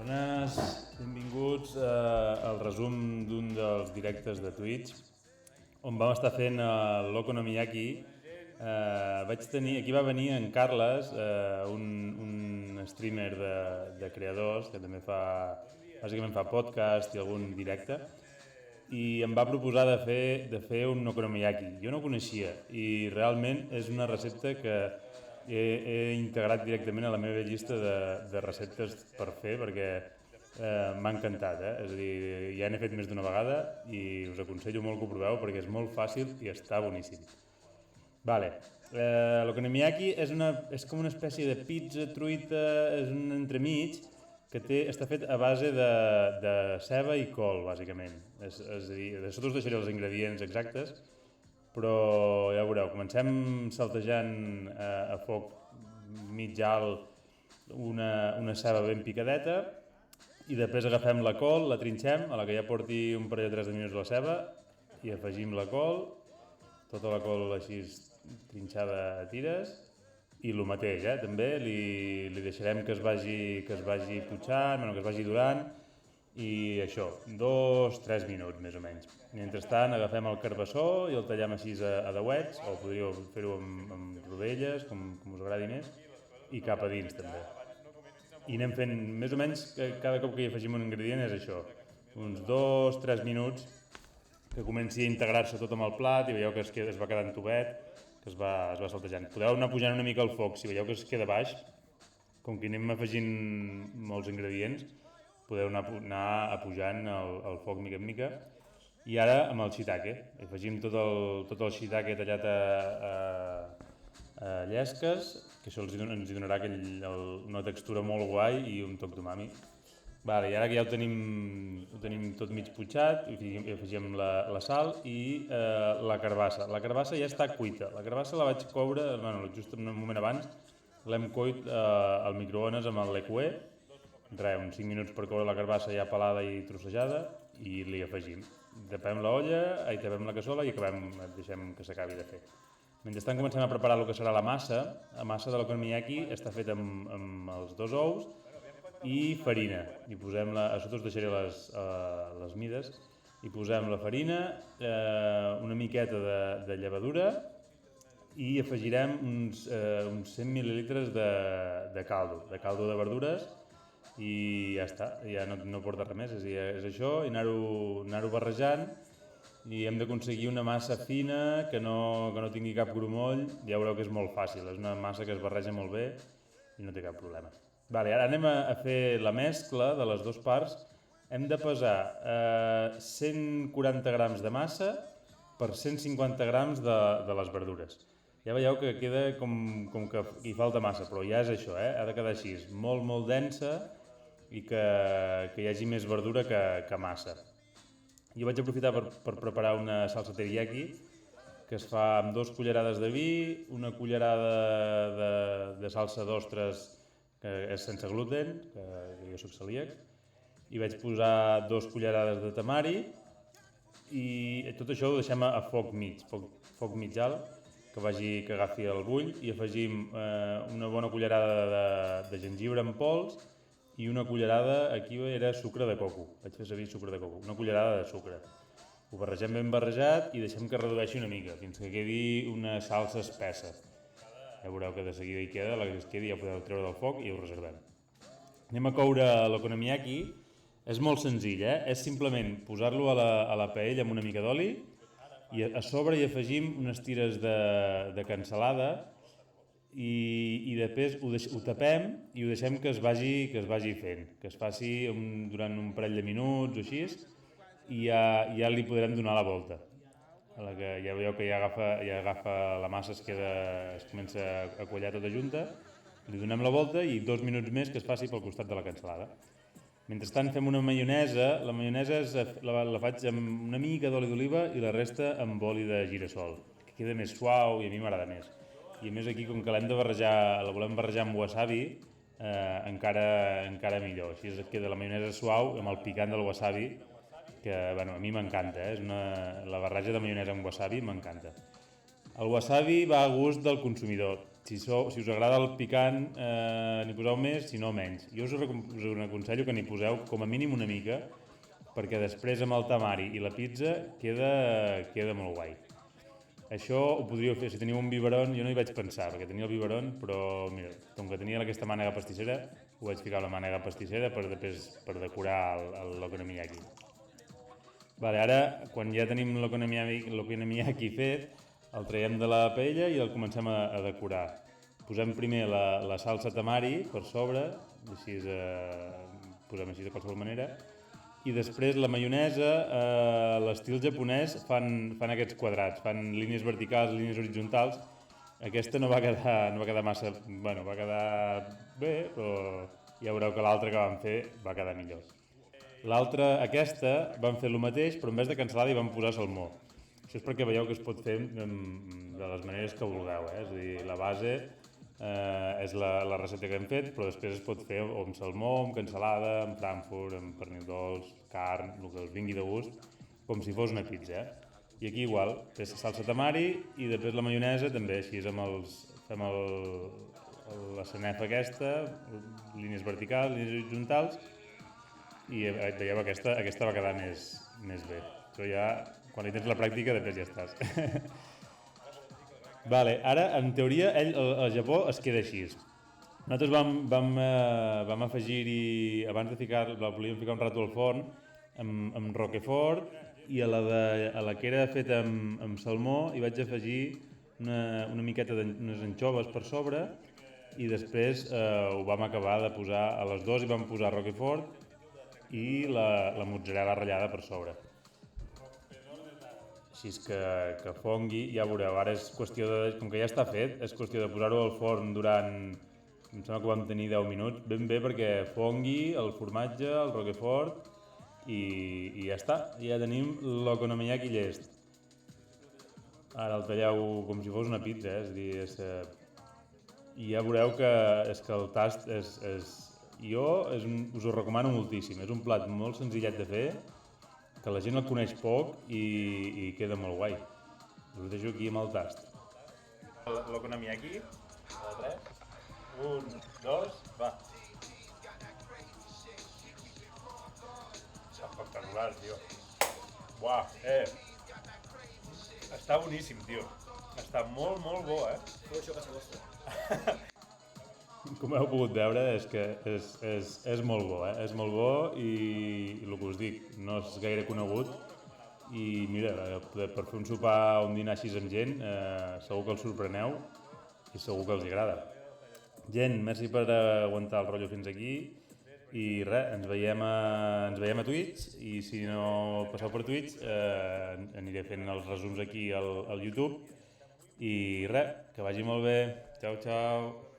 Bones, benvinguts al resum d'un dels directes de Twitch on vam estar fent l'Okonomiyaki. Aquí va venir en Carles, un streamer de creadors que també bàsicament fa podcast i algun directe, i em va proposar de fer un okonomiyaki. Jo no ho coneixia i realment és una recepta que he integrat directament a la meva llista de receptes per fer perquè m'ha encantat. És a dir, ja n'he fet més d'una vegada i us aconsello molt que ho proveu perquè és molt fàcil i està boníssim. Vale. L'okonomiyaki és com una espècie de pizza, truita, és un entremig que està fet a base de ceba i col, bàsicament. És a dir, de sota us deixaré els ingredients exactes, però ja veureu, comencem saltejant a foc mig alt una ceba ben picadeta i després agafem la col, la trinxem, a la que ja porti un parell o tres de minuts la ceba, i afegim la col, tota la col així trinxada a tires, i el mateix, també li deixarem que es vagi putxant, que es vagi durant, i això, 2-3 minuts més o menys. Mentrestant agafem el carbassó i el tallem així a deuets, o podríeu fer-ho amb rodelles, com us agradi més, i cap a dins també. I anem fent, més o menys, cada cop que hi afegim un ingredient és això, uns 2-3 minuts que comenci a integrar-se tot amb el plat i veieu que es va quedant tubet, que es va saltejant. Podeu anar pujant una mica el foc, si veieu que es queda baix, com que anem afegint molts ingredients, podeu anar pujant el foc mica en mica. I ara amb el shiitake, afegim tot el shiitake tallat a llesques, que això ens hi donarà una textura molt guai i un toc d'umami. I ara que ja ho tenim tot mig putxat, afegim la sal i la carbassa. La carbassa ja està cuita. La carbassa la vaig coure, just un moment abans, l'hem coit al microones amb l'EQE, uns 5 minuts per coure la carbassa ja pelada i trossejada, i li afegim. Tapem la cassola i deixem que s'acabi de fer. Mentrestant comencem a preparar el que serà la massa. La massa de l'okonomiyaki està feta amb els 2 ous i farina. I posem a sota us deixaré les mides. I posem la farina, una miqueta de llevadura i afegirem uns 100 mil·lilitres de caldo de verdures, i ja està, ja no porta res més, és això, i anar-ho barrejant, i hem d'aconseguir una massa fina que no tingui cap grumoll. Ja veureu que és molt fàcil, és una massa que es barreja molt bé i no té cap problema. Ara anem a fer la mescla de les dues parts. Hem de pesar 140 grams de massa per 150 grams de les verdures. Ja veieu que queda com que hi falta massa, però ja és això, ha de quedar així, molt, molt densa i que hi hagi més verdura que massa. Jo vaig aprofitar per preparar una salsa teriyaki que es fa amb 2 cullerades de vi, una cullerada de salsa d'ostres que és sense gluten, que jo soc celíac, i vaig posar 2 cullerades de tamari, i tot això ho deixem a foc mig alt, que agafi el bull, i afegim una bona cullerada de jengibre en pols i una cullerada, aquí era sucre de coco, vaig fer servir sucre de coco, una cullerada de sucre. Ho barregem ben barrejat i deixem que redueixi una mica, fins que quedi una salsa espessa. Ja veureu que de seguida hi queda, la que es quedi ja podeu treure del foc i ho reservem. Anem a coure l'okonomiyaki. És molt senzill, és simplement posar-lo a la paella amb una mica d'oli, i a sobre hi afegim unes tires de cansalada i després ho tapem i ho deixem que es vagi fent, que es faci durant un parell de minuts o així, i ja li podrem donar la volta. A la que ja veieu que ja agafa la massa, es comença a quallar tota junta, li donem la volta i 2 minuts més que es faci pel costat de la cansalada. Mentrestant fem una maionesa. La maionesa la faig amb una mica d'oli d'oliva i la resta amb oli de girassol, que queda més suau i a mi m'agrada més. I a més aquí, com que la volem barrejar amb wasabi, encara millor. Així queda la maionesa suau amb el picant del wasabi, que a mi m'encanta, la barreja de maionesa amb wasabi m'encanta. El wasabi va a gust del consumidor. Si us agrada el picant, n'hi poseu més, si no menys. Jo us aconsello que n'hi poseu com a mínim una mica, perquè després amb el tamari i la pizza queda molt guai. Això ho podríeu fer, si teniu un biberon, jo no hi vaig pensar, perquè tenia el biberon, però mira, com que tenia aquesta mànega pastissera, ho vaig ficar a la mànega pastissera per decorar l'okonomiyaki. Vale, ara, quan ja tenim l'okonomiyaki fet, el traiem de la paella i el comencem a decorar. Posem primer la salsa tamari per sobre, així posem així de qualsevol manera, i després la maionesa, a l'estil japonès, fan aquests quadrats, fan línies verticals, línies horitzontals. Aquesta no va quedar massa... Bueno, va quedar bé, però ja veureu que l'altra que vam fer va quedar millor. L'altra, aquesta, vam fer el mateix, però en vez de cansalada hi vam posar salmó. Això és perquè veieu que es pot fer de les maneres que vulgueu, És a dir, la base és la recepta que hem fet, però després es pot fer o amb salmó, amb cansalada, amb frankfurt, amb pernil dolç, carn, el que us vingui de gust, com si fos una pizza. I aquí igual, fes salsa tamari i després la maionesa també, així fem la sanefa aquesta, línies verticals, línies horitzontals, i veieu aquesta va quedar més bé. Però ja, quan hi tens la pràctica, després ja estàs. Vale, ara, en teoria, al Japó es queda així. Nosaltres vam afegir-hi, abans de volíem ficar un rato al forn, amb roquefort, i a la que era feta amb salmó hi vaig afegir una miqueta d'unes anxoves per sobre, i després ho vam acabar de posar, a les dues hi vam posar roquefort i la mozzarella ratllada per sobre. Així que fongui, ja veureu, ara és qüestió com que ja està fet, és qüestió de posar-ho al forn durant, em sembla que vam tenir 10 minuts, ben bé perquè fongui el formatge, el roquefort, i ja està, ja tenim l'okonomiyaki llest. Ara el talleu com si fos una pizza, és a dir, i ja veureu que el tast us ho recomano moltíssim, és un plat molt senzillet de fer, que la gent el coneix poc i queda molt guai. Us deixo aquí amb el tast. L'okonomiyaki, a 3. 1, 2, va. Espectacular, tio. Uau, està boníssim, tio. Està molt, molt bo, Feu això a casa vostra. Com heu pogut veure, és que és molt bo, És molt bo i el que us dic, no és gaire conegut i mira, per fer un sopar o un dinar així amb gent, segur que els sorpreneu i segur que els agrada. Gent, merci per aguantar el rotllo fins aquí i res, ens veiem a Twitch i si no passeu per Twitch aniré fent els resums aquí al YouTube i res, que vagi molt bé. Ciao, ciao.